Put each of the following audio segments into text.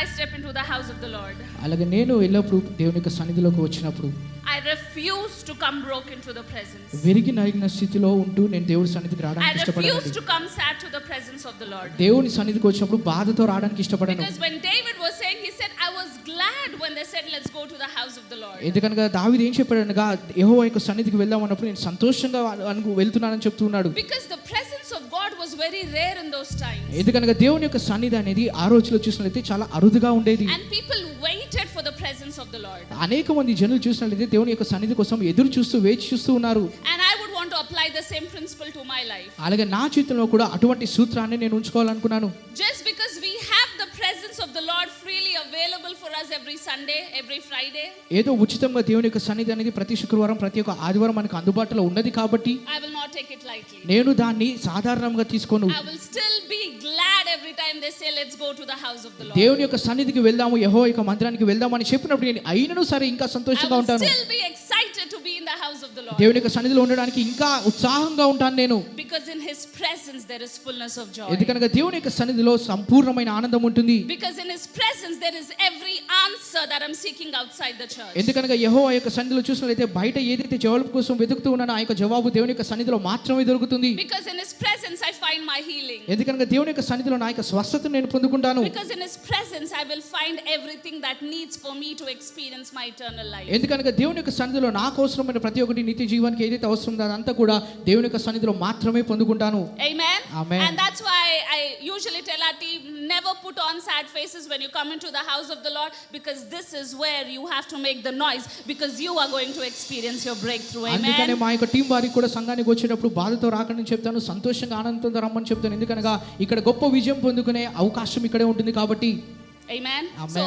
I step into the house of the Lord, అలాగే నేను ఎల్లప్పుడూ దేవుని యొక్క సన్నిధిలోకి వచ్చినప్పుడు I refuse to come broken to the presence. విరిగి నలిగిన స్థితిలో ఉంటూ నేను దేవుడి సన్నిధికి I రావడానికి refuse ఇష్టపడను. to come sad to the presence of the Lord. దేవుని సన్నిధికి వచ్చినప్పుడు బాధతో రావడానికి ఇష్టపడను. Because when David was saying, he said, I was glad when they said, let's go to the house of the Lord. ఎందుకనగా దావీదు ఏం చెప్పాడనగా యెహోవా యొక్క సన్నిధికి వెళ్దాం అన్నప్పుడు నేను సంతోషంగా వెళ్తున్నానని చెప్తున్నాడు. Because the presence of God was very rare in those times. ఎందుకనగా దేవుని యొక్క సన్నిధి అనేది ఆ రోజులో చూసినట్లయితే చాలా అరుదుగా ఉండేది. And people waited for the presence of the Lord. అనేక మంది జనులు చూసినట్లయితే దేవుని యొక్క సన్నిధి కోసం ఎదురు చూస్తూ వేచి చూస్తూ ఉన్నారు. And I would want to apply the same principle to my life. అలాగే నా జీవితంలో కూడా అటువంటి సూత్రాన్ని నేను ఉంచుకోవాలనుకున్నాను. Just because we have the presence of the Lord freely available for us every Sunday, every Friday, ఏదో ఉచితంగా దేవుని యొక్క సన్నిధి అనేది ప్రతి శుక్రవారం ప్రతి ఒక్క ఆదివారం మనకు అందుబాటులో ఉన్నది కాబట్టి I will not take it lightly. నేను దాన్ని సాధారణంగా తీసుకోను. I will still be glad every time they say let's go to the house of the Lord. దేవుని యొక్క సన్నిధికి వెళ్దాము, యెహోవా యొక్క మందిరానికి వెళ్దాము అని చెప్పినప్పుడు నేను అయినను సరే ఇంకా I సంతోషంగా will ఉంటాను. still be excited to be in the house of the Lord. దేవుని యొక్క సన్నిధిలో ఉండడానికి ఇంకా ఉత్సాహంగా ఉంటాను నేను. Because in his presence there is fullness of joy. ఎందుకనగా దేవుని యొక్క సన్నిధిలో సంపూర్ణమైన ఆనందం ఉంటుంది. Because in his presence there is every answer that I'm seeking outside the church. ఎందుకనగా యెహోవా యొక్క సన్నిధిలో చూసినట్లయితే బయట ఏదైతే జవాబు కోసం వెతుకుతూ ఉన్నానో ఆ యొక్క జవాబు దేవుని యొక్క సన్నిధిలో మాత్రమే దొరుకుతుంది. Because in his presence I find my healing. ఎందుకనగా దేవుని యొక్క సన్నిధిలో నా యొక్క స్వస్థతను నేను పొందుకుంటాను. Because in his presence I will find everything that needs for me to experience my eternal life. ఎందుకనగా దేవుని యొక్క సన్నిధిలో నాకు అవసరమైన ప్రతి ఒక్కటి నిత్య జీవానికి ఏదైతే అవసరమో అదంతా కూడా దేవుని యొక్క సన్నిధిలో మాత్రమే పొందుకుంటాను. Amen. Amen. And that's why I usually tell our team, never put on sad faces when you come into the house of the Lord, because this is where you have to make the noise, because you are going to experience your breakthrough. అందుకనే Amen. మా యొక్క team వారికి కూడా సంఘానికి వచ్చేటప్పుడు బాధతో రాకని చెప్తాను, సంతోషంగా ఆనందంతో రమ్మని చెప్తాను. ఎందుకనగా ఇక్కడ గొప్ప విజయం పొందుకునే అవకాశం ఇక్కడే ఉంటుంది కాబట్టి. Amen. Amen. So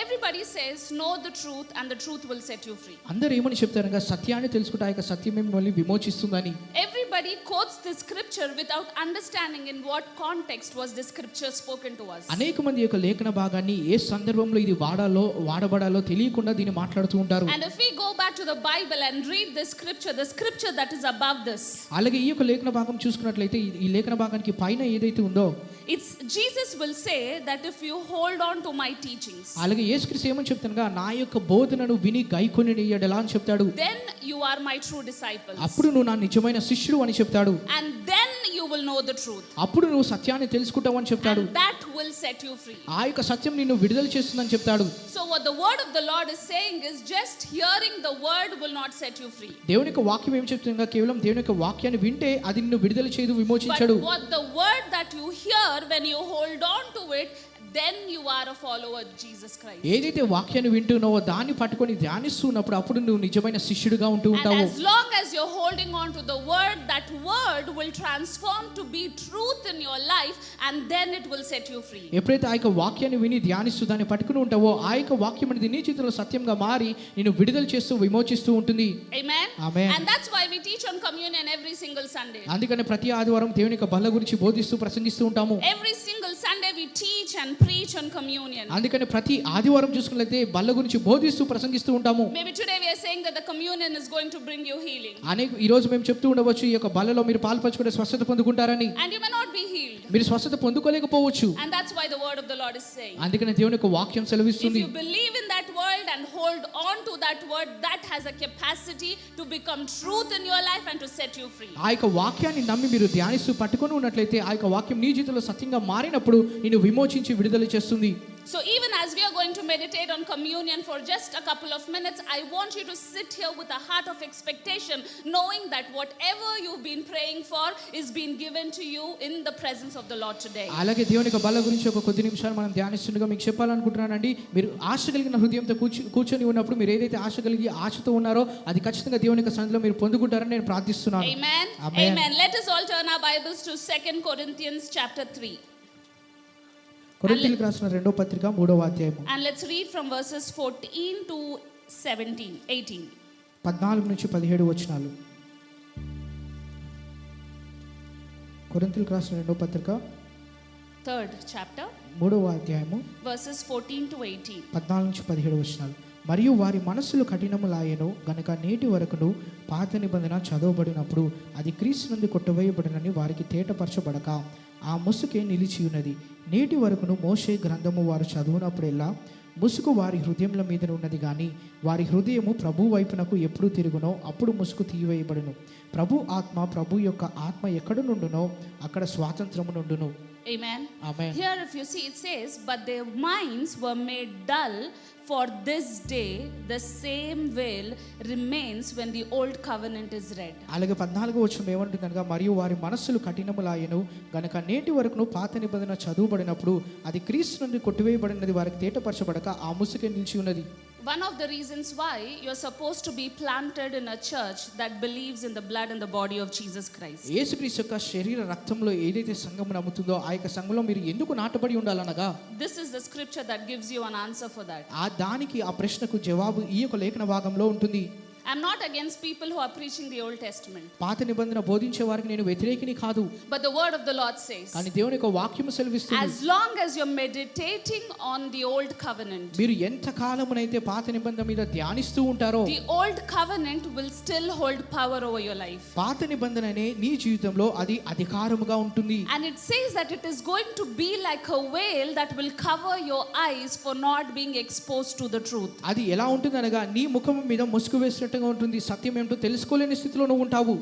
everybody says know the truth and the truth will set you free. అందరూ ఏమని చెప్తారనగా సత్యాన్ని తెలుసుకుంటే ఆ యొక్క సత్యమే మిమ్మల్ని విమోచిస్తుందని. Everybody quotes the scripture without understanding in what context was the scripture spoken to us. అనేక మంది యొక్క లేఖన భాగాన్ని ఏ సందర్భంలో ఇది వాడబడాలో తెలియకుండా దీన్ని మాట్లాడుతూ ఉంటారు. And if we go back to the Bible and read the scripture that is above this, అలాగే ఈ యొక్క లేఖన భాగం చూసుకున్నట్లయితే ఈ లేఖన భాగానికి పైన ఏదైతే ఉందో it's Jesus will say that if you hold on to my teachings, అలాగే యేసుక్రీస్తు ఏమని చెప్తానుగా నా యొక్క బోధనను విని గైకొని ఎడలా అని చెప్తాడు. then you are my true disciples. అప్పుడు నువ్వు నా నిజమైన శిష్యుడు అని చెప్తాడు. And then you will know the truth. అప్పుడు నువ్వు సత్యాన్ని తెలుసుకుంటావు అని చెప్తాడు. And that will set you free. ఆ యొక్క సత్యం నిన్ను విడుదల చేస్తుందని చెప్తాడు. So what the word of the Lord is saying is just hearing the word will not set you free. దేవుని యొక్క వాక్యం ఏం చెప్తుందా, కేవలం దేవుని యొక్క వాక్యాన్ని వింటే అది నిన్ను విడుదల చేయదు, విమోచించడు. But what the word that you hear, when you hold on to it, then you are a follower of Jesus Christ. ఏదైతే వాక్యాన్ని వింటున్నావో దాన్ని పట్టుకొని ధ్యానిస్తున్నప్పుడు అప్పుడు నువ్వు నిజమైన శిష్యుడిగా ఉంటూ And ఉంటావు. as long as you're holding on to the word, that word will transform to be truth in your life, and then it will set you free. ఎప్పుడైతే ఆ యొక్క వాక్యాన్ని విని ధ్యానిస్తూ దాన్ని పట్టుకుని ఉంటావో ఆ యొక్క వాక్యం అనేది నీ జీవితంలో సత్యంగా మారి నిన్ను విడుదల చేస్తూ విమోచిస్తూ ఉంటుంది. Amen. Amen. And that's why we teach on communion every single Sunday. అందుకని ప్రతి ఆదివారం దేవుని యొక్క బల్ల గురించి బోధిస్తూ ప్రసంగిస్తూ ఉంటాము. Every single Sunday we teach and preach on communion. అందుకని ప్రతి ఆదివారం చూసుకున్నట్లయితే బల్ల గురించి బోధిస్తూ ప్రసంగిస్తూ ఉంటాము. Maybe today we are saying that the communion is going to bring you healing. ఈ రోజు మేము చెప్తూ ఉండవచ్చు ఈ యొక్క బల్లలో మీరు పాల్పంచుకునే స్వస్థత పొందుకుంటారని. And you may not be healed. మీరు స్వస్థత పొందుకోలేకపోవచ్చు. And that's why the word of the Lord is saying, అందుకని దేవుని యొక్క వాక్యం సెలవిస్తుంది, if you believe in that word and hold on to that word, that has a capacity to become truth in your life and to set you free. ఆ యొక్క వాక్యాన్ని నమ్మి మీరు ధ్యానిస్తూ పట్టుకొని ఉన్నట్లయితే ఆ యొక్క వాక్యం నీ జీవితంలో సత్యంగా మారినప్పుడు నిన్ను విమోచించి విడుదల చేస్తుంది. So even as we are going to meditate on communion for just a couple of minutes, I want you to sit here with a heart of expectation, knowing that whatever you've been praying for is being given to you in the presence of the Lord today. అలాగే దేవుని యొక్క బల్ల గురించి ఒక కొద్ది నిమిషాలు మనం ధ్యానిస్తుండగా మీకు చెప్పాలనుకుంటున్నానండి, మీరు ఆశ కలిగిన హృదయంతో కూర్చొని ఉన్నప్పుడు మీరు ఏదైతే ఆశ కలిగి ఆశతో ఉన్నారో అది ఖచ్చితంగా దేవుని యొక్క సన్నిధిలో మీరు పొందుకుంటారని నేను ప్రార్థిస్తున్నాను. Amen. Amen. Amen. Let us all turn our Bibles to 2 Corinthians chapter 3. కొరింథీయులకు రాసిన 2వ పత్రిక 3వ అధ్యాయము. And let's read from verses 14 to 18. 14 నుంచి 17 వచనాలు. కొరింథీయులకు రాసిన 2వ పత్రిక 3rd chapter, 3వ అధ్యాయము verses 14 to 18. 14 నుంచి 17 వచనాలు. మరియు వారి మనస్సులు కఠినములాయెను గనుక నేటి వరకును పాత నిబంధన చదవబడినప్పుడు అది క్రీస్తు నుండి కొట్టవేయబడినని వారికి తేటపరచబడక ఆ ముసుకే నిలిచి ఉన్నది. నేటి వరకును మోషే గ్రంథము వారు చదువునప్పుడెల్లా ముసుగు వారి హృదయముల మీద ఉన్నది కానీ వారి హృదయము ప్రభు వైపునకు ఎప్పుడు తిరుగునో అప్పుడు ముసుగు తీయవేయబడును. ప్రభు యొక్క ఆత్మ ఎక్కడ నుండునో అక్కడ స్వాతంత్రము నుండును. Amen. Amen. Here if you see it says, but their minds were made dull, for this day the same veil remains when the old covenant is read. అలాగే 14వ వచనం ఏమంటుందనగా మరియు వారి మనస్సులు కఠినములాయెను గనుక నేటి వరకును పాత నిబంధన చదువుబడినప్పుడు అది క్రీస్తు నుండి కొట్టివేయబడినది వారికి తేటపరచబడక ఆ ముసుకే నిలిచి ఉన్నది. One of the reasons why you're supposed to be planted in a church that believes in the blood and the body of Jesus Christ. యేసుక్రీస్తు యొక్క శరీర రక్తంలో ఏదైతే సంఘం నమ్ముతుందో ఆ యొక్క సంఘంలో మీరు ఎందుకు నాటబడి ఉండాలనగా This is the scripture that gives you an answer for that. ఆ ప్రశ్నకు జవాబు ఈ యొక్క లేఖన భాగంలో ఉంటుంది. I'm not against people who are preaching the Old Testament. పాత నిబంధన బోధించే వారికి నేను వ్యతిరేకిని కాదు. But the word of the Lord says, కానీ దేవుని యొక్క వాక్యము సెలవిస్తుంది, as long as you're meditating on the old covenant, మీరు ఎంత కాలమునైతే పాత నిబంధన మీద ధ్యానిస్తూ ఉంటారో the old covenant will still hold power over your life. పాత నిబంధననే నీ జీవితంలో అది అధికారముగా ఉంటుంది. And it says that it is going to be like a veil that will cover your eyes for not being exposed to the truth. అది ఎలా ఉంటుందనగా నీ ముఖం మీద ముసుగు వేసినట్టుగా ఉంటుంది. సత్యం ఏంటో తెలుసుకోలేని స్థితిలో నువ్వు ఉంటావు.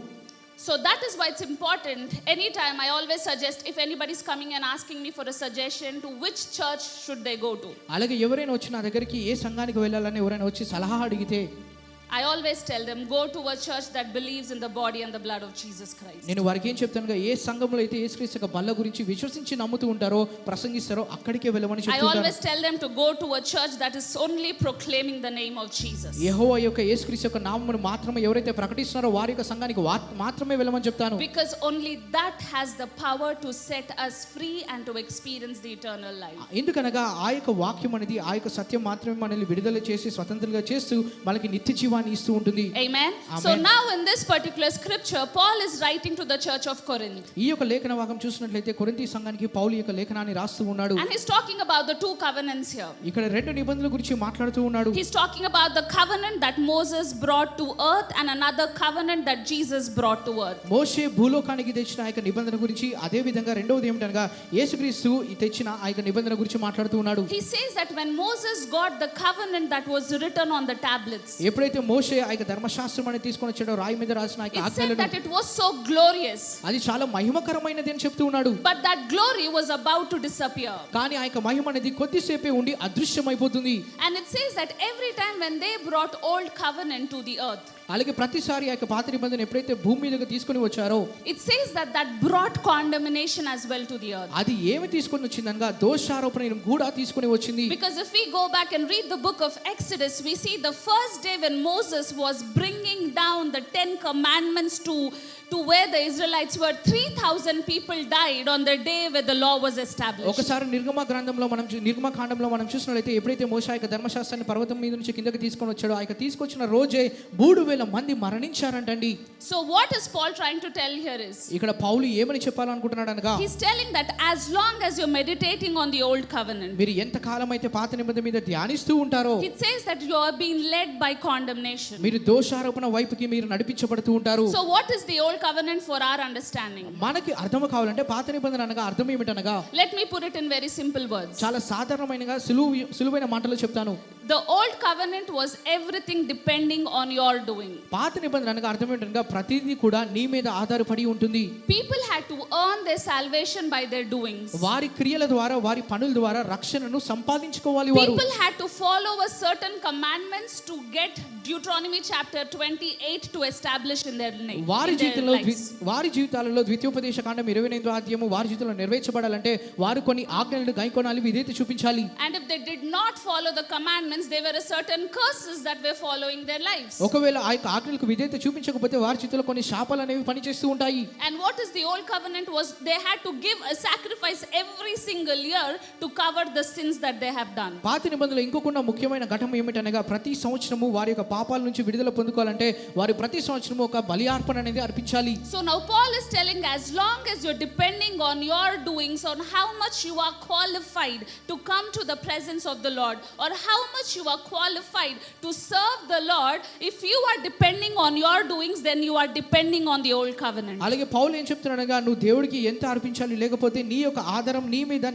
So that is why it's important. Anytime I always suggest, if anybody's coming and asking me for a suggestion to which church should they go to, అలాగే ఎవరైనా వచ్చి నా దగ్గరికి ఏ సంఘానికి వెళ్ళాలని ఎవరైనా వచ్చి సలహా అడిగితే I always tell them, go to a church that believes in the body and the blood of Jesus Christ. నేను వారికి ఏం చెప్తానుగా ఏ సంఘంలో అయితే యేసుక్రీస్తు యొక్క బల్ల గురించి విశ్వసించి నమ్ముతూ ఉంటారో ప్రసంగిస్తారో అక్కడికే వెళ్ళమని I చెప్తాను. always tell them to go to a church that is only proclaiming the name of Jesus. యెహోవా యొక్క యేసుక్రీస్తు యొక్క నామమును మాత్రమే ఎవరైతే ప్రకటిస్తున్నారో వారి యొక్క సంఘానికి మాత్రమే వెళ్ళమని చెప్తాను. Because only that has the power to set us free and to experience the eternal life. ఎందుకనగా ఆ యొక్క వాక్యం అనేది ఆ యొక్క సత్యం మాత్రమే మనల్ని విడుదల చేసి స్వతంత్రంగా చేస్తూ మనకి నిత్య జీవాన్ని ఇస్తూ ఉంటుంది. Amen. So now in this particular scripture, Paul is writing to the church of Corinth. ఈ యొక్క లేఖన భాగం చూసినట్లయితే కొరింథీ సంఘానికి పౌలు యొక్క లేఖనాన్ని రాస్తూ ఉన్నాడు. And he's talking about the two covenants here. ఇక్కడ రెండు నిబంధనల గురించి మాట్లాడుతూ ఉన్నాడు. He's talking about the covenant that Moses brought to earth and another covenant that Jesus brought to earth. మోషే భూలోకానికి తెచ్చిన ఆ యొక్క నిబంధన గురించి, అదే విధంగా రెండవది ఏమిటనగా యేసుక్రీస్తు తెచ్చిన ఆ యొక్క నిబంధన గురించి మాట్లాడుతూ ఉన్నాడు. He says that when Moses got the covenant that was written on the tablets, ఎప్పుడైతే మోషే ఆ యొక్క ధర్మశాస్త్రం అనేది తీసుకొని వచ్చాడో రాయి మీద రాసిన ఆ యొక్క it said ఆజ్ఞలను, that it was so glorious, అది చాలా మహిమకరమైనది అని చెప్తూ ఉన్నాడు. but that glory was about to disappear. కానీ ఆ యొక్క మహిమ అనేది కొద్దిసేపే ఉండి అదృశ్యమైపోతుంది. And it says that every time when they brought old covenant to the earth, అలాగే ప్రతిసారి ఆ యొక్క పాత నిబంధన ఎప్పుడైతే భూమి మీదకి తీసుకొని వచ్చారో it says that that brought condemnation as well to the earth. అది ఏమి తీసుకొని వచ్చిందనగా దోషారోపణ కూడా తీసుకొని వచ్చింది. Because if we go back and read the book of Exodus, we see the first day when Moses was bringing down the 10 commandments to where the Israelites were, 3,000 people died on the day where the law was established. ఒకసారి నిర్గమకాండంలో మనం చూసినట్లయితే ఎప్పుడైతే మోషే యొక్క ధర్మశాస్త్రాన్ని పర్వతం మీద నుంచి కిందకి తీసుకొని వచ్చాడో ఆ యొక్క తీసుకొచ్చిన రోజే 3,000 మంది మరణించారంటండి. So what is Paul trying to tell here is, ఇక్కడ పౌలు ఏమని చెప్పాలనుకుంటున్నాడు అనగా, he's telling that as long as you're meditating on the old covenant, మీరు ఎంత కాలం అయితే పాత నిబంధన మీద ధ్యానిస్తూ ఉంటారో, it says that you are being led by condemnation. మీరు దోషారోపణ వైపుకి మీరు నడిపించబడుతూ ఉంటారు. So what is the old covenant for our understanding? మనకి అర్థం కావాలంటే పాత నిబంధన అనగా అర్థం ఏమిటనగా, Let me put it in very simple words. చాలా సాధారణమైనగా సులువైన మాటల్లో చెప్తాను. The old covenant was everything depending on your doing. పాత నిబంధన అనగా అర్థం ఏంటనగా ప్రతిదీ కూడా నీ మీద ఆధారపడి ఉంటుంది. People had to earn their salvation by their doings. వారి క్రియల ద్వారా వారి పనుల ద్వారా రక్షణను సంపాదించుకోవాలి వారు. People had to follow a certain commandments to get Deuteronomy chapter 28 to establish in their lives. వారి జీవితాలలో ద్వితీయోపదేశ కాండం 28వ అధ్యాయము వారి జీవితంలో నెరవేర్చబడాలంటే వారు కొన్ని ఆజ్ఞలను గైకొనాలి, విధేయత చూపించాలి. And if they did not follow the commandments, there were a certain curses that were following their lives. ఒకవేళ ఆ యొక్క ఆజ్ఞలకు విధేయత చూపించకపోతే వారి జీవితంలో కొన్ని శాపాలు అనేవి పనిచేస్తూ ఉంటాయి. And what is the old covenant was they had to give a sacrifice every single year to cover the sins that they have done. పాత నిబంధనలో ఇంకొక ముఖ్యమైన ఘటన ఏమిటనగా ప్రతి సంవత్సరము వారి యొక్క పాపాల నుంచి విడుదల పొందుకోవాలంటే వారు ప్రతి సంవత్సరము ఒక బలి అర్పణ అనేది అర్పించాలి. ఆలోచించాలి. So now Paul is telling, as long as you're depending on your doings, on how much you are qualified to come to the presence of the Lord, or how much you are qualified to serve the Lord, if you are depending on your doings, then you are depending on the old covenant. అలాగే పౌలు ఏం చెప్తున్నాడనగా, నువ్వు దేవుడికి ఎంత అర్పించాలి, లేకపోతే నీ యొక్క ఆధారం నీ మీద,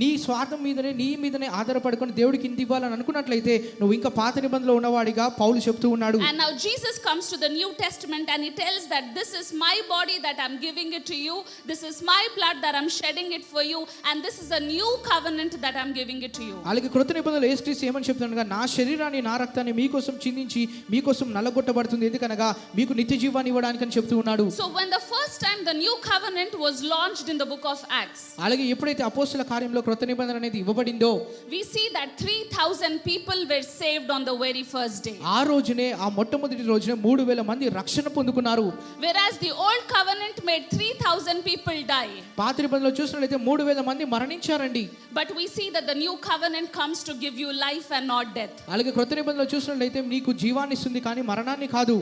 నీ స్వార్థం మీదనే, నీ మీదనే ఆధారపడుకొని దేవుడికి ఇంత ఇవ్వాలని అనుకున్నట్లయితే నువ్వు ఇంకా పాత నిబంధనలో ఉన్నవాడిగా పౌలు చెప్తూ ఉన్నాడు. And now Jesus comes to the New Testament and he tells that this is my body that I'm giving it to you, this is my blood that I'm shedding it for you, and this is a new covenant that I'm giving it to you. అలాగే కృత నిబంధనలో యేసుక్రీస్తు ఏమని చెప్తున్నాడనగా, నా శరీరాన్ని నా రక్తాన్ని మీకోసం చిందించి మీకోసం నలగొట్టబడుతుంది, ఎందుకనగా మీకు నిత్య జీవాన్ని ఇవ్వడానికి అని చెప్తూ ఉన్నాడు. So when the first time the new covenant was launched in the book of Acts, అలాగే ఎప్పుడైతే అపోస్తల కార్యంలో కృత నిబంధన అనేది ఇవ్వబడిందో, we see that 3,000 people were saved on the very first day. ఆ రోజునే, ఆ మొట్టమొదటి రోజునే 3,000 మంది రక్షణ పొందుకున్నారు. Whereas the old covenant made 3,000 people die. పాత నిబంధనలో చూసినట్లయితే 3,000 మంది మరణించారండి. But we see that the new covenant comes to give you life and not death. అలాగే కృత నిబంధనలో చూసినట్లయితే నీకు జీవాన్ని ఇస్తుంది కానీ మరణాన్ని కాదు.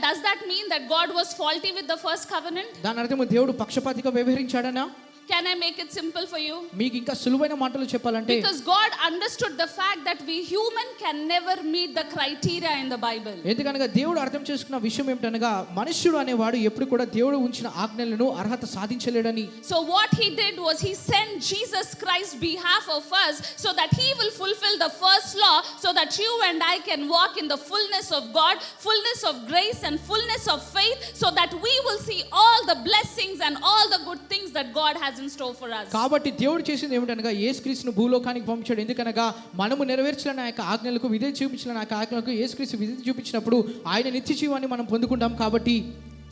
Does that mean that God was faulty with the first covenant? దాని అర్థం దేవుడు పక్షపాతిగా వ్యవహరించాడనా? Can I make it simple for you? మీకు ఇంకా సులువైన మాటలు చెప్పాలంటే, Because God understood the fact that we human can never meet the criteria in the Bible. ఎందుకనగా దేవుడు అర్థం చేసుకున్న విషయం ఏమిటనగా, మనుష్యుడు అనేవాడు ఎప్పుడు కూడా దేవుడు ఉంచిన ఆజ్ఞలను అర్హత సాధించలేడని. So what he did was he sent Jesus Christ behalf of us so that he will fulfill the first law, so that you and I can walk in the fullness of God, fullness of grace and fullness of faith, so that we will see all the blessings and all the good things that God has in store for us. కాబట్టి దేవుడు చేసింది ఏమిటనగా, యేసుక్రీస్తును భూలోకానికి పంపించాడు. ఎందుకనగా మనము నెరవేర్చిన ఆ యొక్క ఆజ్ఞలకు విధేయత చూపించిన ఆ యొక్క ఆజ్ఞలకు యేసుక్రీస్తు విధేయత చూపించినప్పుడు ఆయన నిత్య జీవాన్ని మనం పొందుకుంటాం. కాబట్టి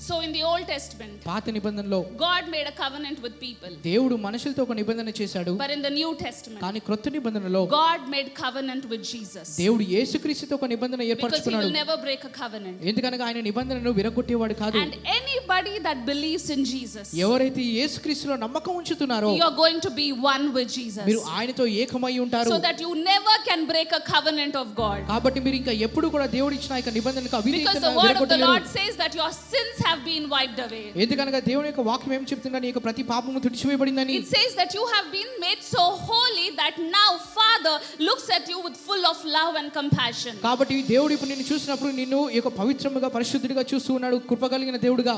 So in the Old Testament, పాత నిబంధనలో God made a covenant with people. దేవుడు మనుషులతో ఒక నిబంధన చేశాడు. But in the New Testament, కానీ క్రొత్త నిబంధనలో God made covenant with Jesus. దేవుడు యేసుక్రీస్తుతో ఒక నిబంధన Because he ఏర్పరచుకున్నాడు. will never break a covenant. ఎందుకనగా ఆయన నిబంధనను విరగొట్టేవాడు కాదు. And anybody that believes in Jesus, ఎవరైతే యేసుక్రీస్తులో నమ్మకం ఉంచుతున్నారో you are going to be one with Jesus. మీరు ఆయనతో ఏకమై ఉంటారు. So that you never can break a covenant of God. కాబట్టి మీరు ఇంకా ఎప్పుడు కూడా దేవుడు ఇచ్చిన ఆ నిబంధనకు Because అవిధేయతను the word of the విరగొట్టలేరు. Lord says that your sins have been wiped away. ఎందుకనగా దేవుని యొక్క వాక్యం ఏం చెప్తుందా, నీ యొక్క ప్రతి పాపము తుడిచివేయబడిందని. It says that you have been made so holy that now Father looks at you with full of love and compassion. కాబట్టి దేవుడు ఇప్పుడు నిన్ను చూసినప్పుడు నిన్ను ఈ యొక్క పవిత్రముగా పరిశుద్ధుడిగా చూస్తూ ఉన్నాడు, కృప కలిగిన దేవుడుగా.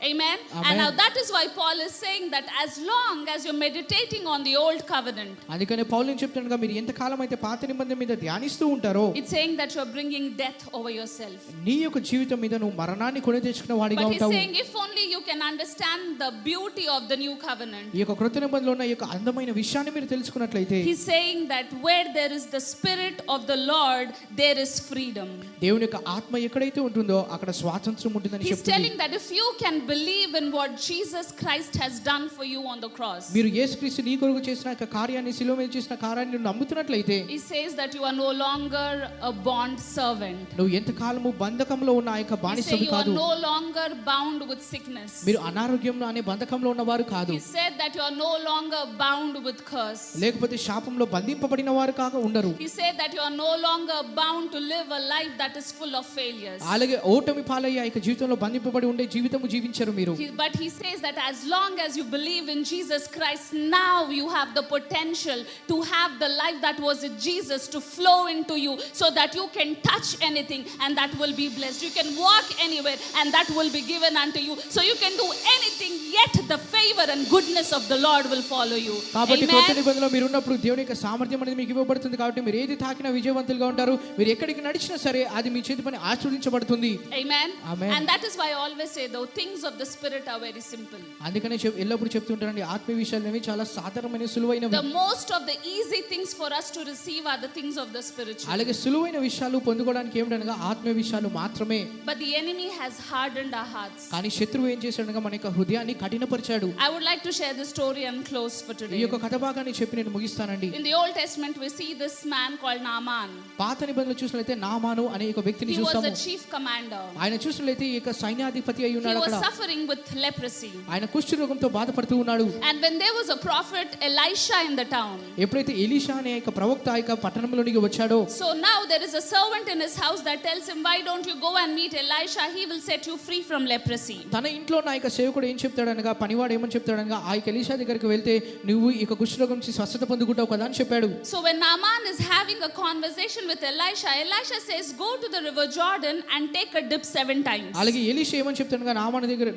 Amen. Amen. And now that is why Paul is saying that as long as you're meditating on the old covenant, అందుకనే పౌలు ఏం చెప్తున్నాడుగా, మీరు ఎంత కాలం అయితే పాత నిబంధన మీద ధ్యానిస్తూ ఉంటారో, it's saying that you're bringing death over yourself. నీ యొక్క జీవితం మీద నువ్వు మరణాన్ని కొని తెచ్చుకున్న వాడిగా But he's ఉంటావు. saying if only you can understand the beauty of the new covenant. ఈ యొక్క కృత నిబంధనలో ఉన్న ఈ యొక్క అందమైన విషయాన్ని మీరు తెలుసుకున్నట్లయితే, He's saying that where there is the spirit of the Lord, there is freedom. దేవుని యొక్క ఆత్మ ఎక్కడైతే ఉంటుందో అక్కడ స్వాతంత్రం ఉంటుందని He's చెప్తుంది. telling that if you can believe in what Jesus Christ has done for you on the cross, మీరు యేసుక్రీస్తు నీ కొరకు చేసిన యొక్క కార్యాన్ని, శిలువ మీద చేసిన కార్యాన్ని నువ్వు నమ్ముతున్నట్లయితే, he says that you are no longer a bond servant. నువ్వు ఎంత కాలము బంధకంలో ఉన్న ఆ యొక్క He says బానిసవి you are కాదు. no longer bound with sickness. మీరు అనారోగ్యం అనే బంధకంలో ఉన్నవారు కాదు. He said that you are no longer bound with curse. లేకపోతే శాపంలో బంధింపబడిన వారు కాక ఉండరు. He said that you are no longer bound to live a life that is full of failures. అలాగే ఓటమి పాలయ్యే ఆ యొక్క జీవితంలో బంధింపబడి ఉండే జీవితము జీవించరు మీరు. But he says that as long as you believe in Jesus Christ, now you have the potential to have the life that was in Jesus to flow into you, so that you can touch anything and that will be blessed. You can walk anywhere and that will be given unto you. So you can do anything, yet the favor and goodness of the Lord will follow you. కాబట్టి కొత్త Amen. నిబంధనలో మీరు ఉన్నప్పుడు దేవుని యొక్క సామర్థ్యం అనేది మీకు ఇవ్వబడుతుంది. కాబట్టి మీరు ఏది తాకినా విజయవంతులుగా ఉంటారు. మీరు ఎక్కడికి నడిచినా సరే అది మీ చేతి పని ఆశీర్వదించబడుతుంది. Amen. Amen. And that is why I always say the things of the spirit are very simple. అందుకనే ఎల్లప్పుడు చెప్తుంటారండి, ఆత్మీయ విషయాలు చాలా సాధారణమైన సులువైనవి. The most of the easy things for us to receive are the things of the spiritual. అలాగే సులువైన విషయాలు పొందుకోవడానికి ఏమిటనగా ఆత్మీయ విషయాలు మాత్రమే. But the enemy has hardened our hearts. కానీ శత్రువు ఏం చేశాడనగా మన యొక్క హృదయాన్ని కఠినపరిచాడు. I would like to share this story and close for ఈ today. యొక్క కథ భాగాన్ని చెప్పి నేను ముగిస్తానండి. In the Old Testament we see this man called Naaman. పాత నిబంధనలు చూసినట్లయితే నామాను అనే ఒక వ్యక్తిని He was చూస్తాము. a chief commander. ఆయన చూసినట్లయితే ఈ యొక్క సైన్యాధిపతి అయి He ఉన్నాడు was అక్కడ. suffering with leprosy. ఆయన కుష్ఠ రోగంతో బాధపడుతూ ఉన్నాడు. And when there was a prophet Elisha in the town, ఎప్పుడైతే ఎలీషా అనే ఒక ప్రవక్త ఆ యొక్క పట్టణంలోనికి వచ్చాడో, so now there is a servant in his house that tells him, why don't you go and meet Elisha, he will set you free from leprosy. తన ఇంట్లో నా యొక్క సేవకుడు ఏం చెప్తాడనగా, పనివాడు ఏమని చెప్తాడనగా, ఆ యొక్క ఎలీషా దగ్గరికి వెళ్తే నువ్వు ఈ యొక్క కుష్ఠ రోగం నుంచి స్వస్థత పొందుకుంటావు కదా అని చెప్పాడు. So when Naaman is having a conversation with Elisha, Elisha says, go to the river Jordan and take a dip 7 times. అలాగే ఎలీషా ఏమని చెప్తాడనగా,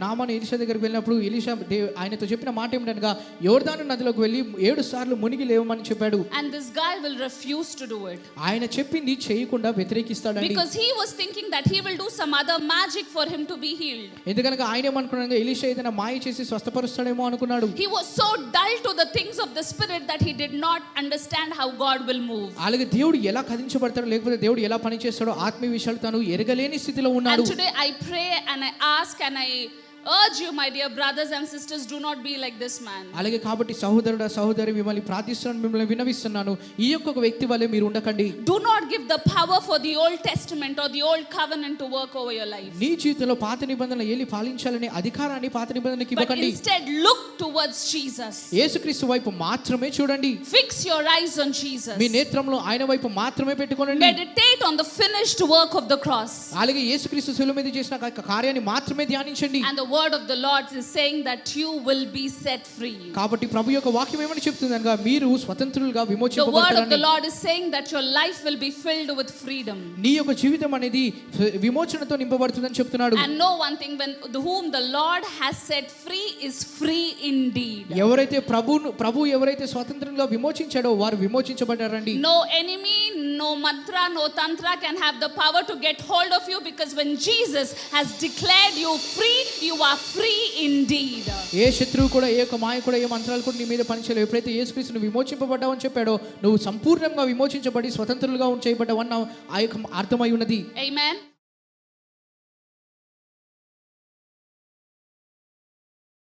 నామాను ఎలీషా దగ్గరికి వెళ్ళినప్పుడు ఎలీషా ఆయనతో చెప్పిన మాట ఏమిటనగా, యోర్దాను నదిలోకి వెళ్ళి 7 సార్లు మునిగి లేవమని చెప్పాడు. And this guy will refuse to do it. ఆయన చెప్పింది చేయకుండా వ్యతిరేకిస్తాడండి. Because he was thinking that he will do some other magic for him to be healed. ఎందుకనగా ఆయన ఏమనుకున్నాడు, ఎలీషా ఏదైనా మాయ చేసి స్వస్థపరుస్తాడేమో అనుకున్నాడు. He was so dull to the things of the spirit that he did not understand how God will move. అలాగే దేవుడు ఎలా కదించబడతాడో, లేకపోతే దేవుడు ఎలా పని చేస్తాడో ఆత్మీయ విషయాలు తను ఎరగలేని స్థితిలో ఉన్నాడు. And today I pray and I ask and I urge you, my dear brothers and sisters, do not be like this man. అలాగే కాబట్టి సహోదరుడా సహోదరి, మిమ్మల్ని ప్రార్థిస్తున్నాను, మిమ్మల్ని విన్నవిస్తున్నాను, ఈ యొక్క వ్యక్తి వలె మీరు ఉండకండి. Do not give the power for the Old Testament or the Old Covenant to work over your life. నీ జీవితంలో పాత నిబంధనలు ఏలి పాలించాలనే అధికారాన్ని పాత నిబంధనకి But ఇవ్వకండి. instead look towards Jesus. యేసుక్రీస్తు వైపు మాత్రమే చూడండి. Fix your eyes on Jesus. మీ నేత్రంలో ఆయన వైపు మాత్రమే పెట్టుకోనండి. Meditate on the finished work of the cross. అలాగే యేసుక్రీస్తు శిలువ మీద చేసిన కార్యాన్ని మాత్రమే ధ్యానించండి. And the word of the Lord is saying that you will be set free. కాబట్టి ప్రభు యొక్క వాక్యం ఏమని చెప్తుందనగా, మీరు స్వతంత్రులుగా The word of the విమోచింపబడతారని. Lord is saying that your life will be filled with freedom. నీ యొక్క జీవితం అనేది విమోచనతో నింపబడుతుందని చెప్తున్నాడు. And know one thing, when whom the Lord has set free is free indeed. ఎవరైతే ప్రభు ఎవరైతే స్వతంత్రంగా విమోచించాడో వారు విమోచించబడ్డారండి. No enemy, no mantra, no tantra can have the power to get hold of you, because when Jesus has declared you free, you are free indeed. ఏ శత్రువు కూడా, ఏ యొక్క మాయ కూడా, ఏ మంత్రాలు కూడా నీ మీద పనిచేయలేవు. ఎప్పుడైతే యేసుక్రీస్తును విమోచింపబడ్డావని చెప్పాడో, నువ్వు సంపూర్ణంగా విమోచించబడి స్వతంత్రులుగా చేయబడ్డావన్న ఆ యొక్క అర్థమై ఉన్నది. Amen.